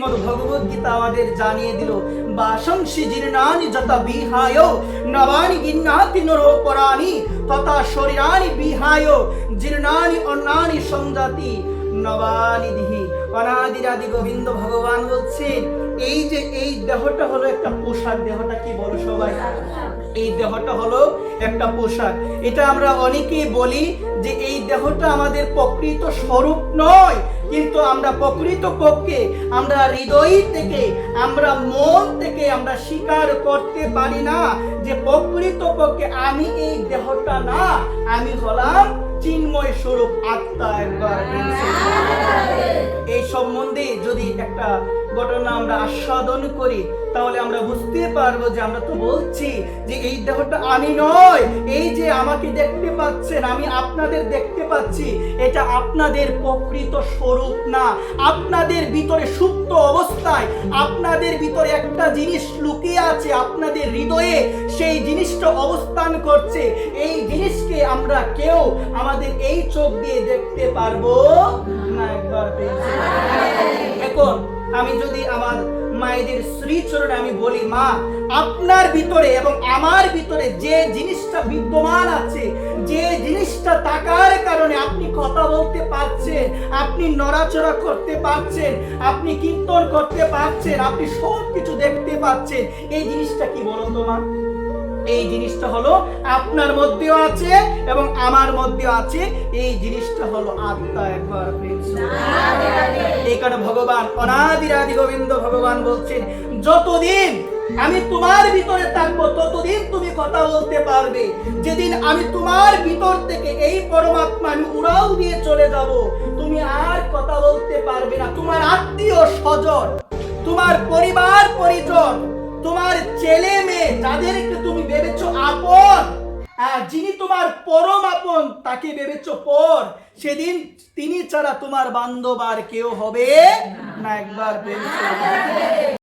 শ্রীমদ্ ভগবদ গীতা আমাদের জানিয়ে দিল, বাসংসি জীর্ণানি যথা বিহায় নবানি গিন্নাতি নরোপরাণি তথা শরীরানি বিহায় জীর্ণানি অন্নানি সংজাতি নবানি দিহি। অনাদিরাদি গোবিন্দ ভগবান বলছেন, এই যে এই দেহটা হলো একটা পোশাক। দেহটা কি বলো সবাই? এই দেহটা হলো একটা পোশাক। এটা আমরা অনেকেই বলি যে এই দেহটা আমাদের প্রকৃত স্বরূপ নয়, কিন্তু আমরা প্রকৃত পক্ষে আমরা হৃদয় থেকে, আমরা মন থেকে আমরা স্বীকার করতে পারি না যে প্রকৃত পক্ষে আমি এই দেহটা না, আমি হলাম চিন্ময় স্বরূপ আত্মা। একবার এই সম্বন্ধে যদি একটা ঘটনা আমরা আস্বাদন করি, তাহলে আমরা বুঝতে পারবো যে আমরা তো বলছি যে এই দেহটা আমি নয়। এই যে আমাকে দেখতে পাচ্ছেন, আমি আপনাদের দেখতে পাচ্ছি, এটা আপনাদের প্রকৃত স্বরূপ না। আপনাদের ভিতরে সুপ্ত অবস্থায় আপনাদের ভিতরে একটা জিনিস লুকিয়ে আছে, আপনাদের হৃদয়ে সেই জিনিসটা অবস্থান করছে। এই জিনিসকে আমরা কেউ আমাদের এই চোখ দিয়ে দেখতে পারবো না। একবার এখন আমি যদি আমার মায়েদের শ্রীচরণে আমি বলি, মা আপনার ভিতরে এবং আমার ভিতরে যে জিনিসটা বিদ্যমান আছে, যে জিনিসটা থাকার কারণে আপনি কথা বলতে পারছেন, আপনি নড়াচড়া করতে পারছেন, আপনি কীর্তন করতে পারছেন, আপনি সব কিছু দেখতে পাচ্ছেন, এই জিনিসটা কি বলো তো মা? এই জিনিসটা হলো আপনার মধ্যেও আছে এবং আমার মধ্যেও আছে। এই জিনিসটা হলো আত্মা। একবার এই কারণে ভগবান অনাদিরাদি গোবিন্দ ভগবান বলছেন, যতদিন আমি তোমার ভিতরে থাকবো ততদিন তুমি কথা বলতে পারবে। যেদিন আমি তোমার ভিতর থেকে এই পরমাত্মা আমি উড়াল দিয়ে চলে যাব, তুমি আর কথা বলতে পারবে না। তোমার আত্মীয় স্বজন, তোমার পরিবার পরিজন, তোমার ছেলে মেয়ে, যাদেরকে তুমি ভেবেছো আপন, যিনি তোমার পরম আপন তাকে ভেবেছো পর, সেদিন তিনি ছাড়া তোমার বান্ধব আর কেউ হবে না। একবার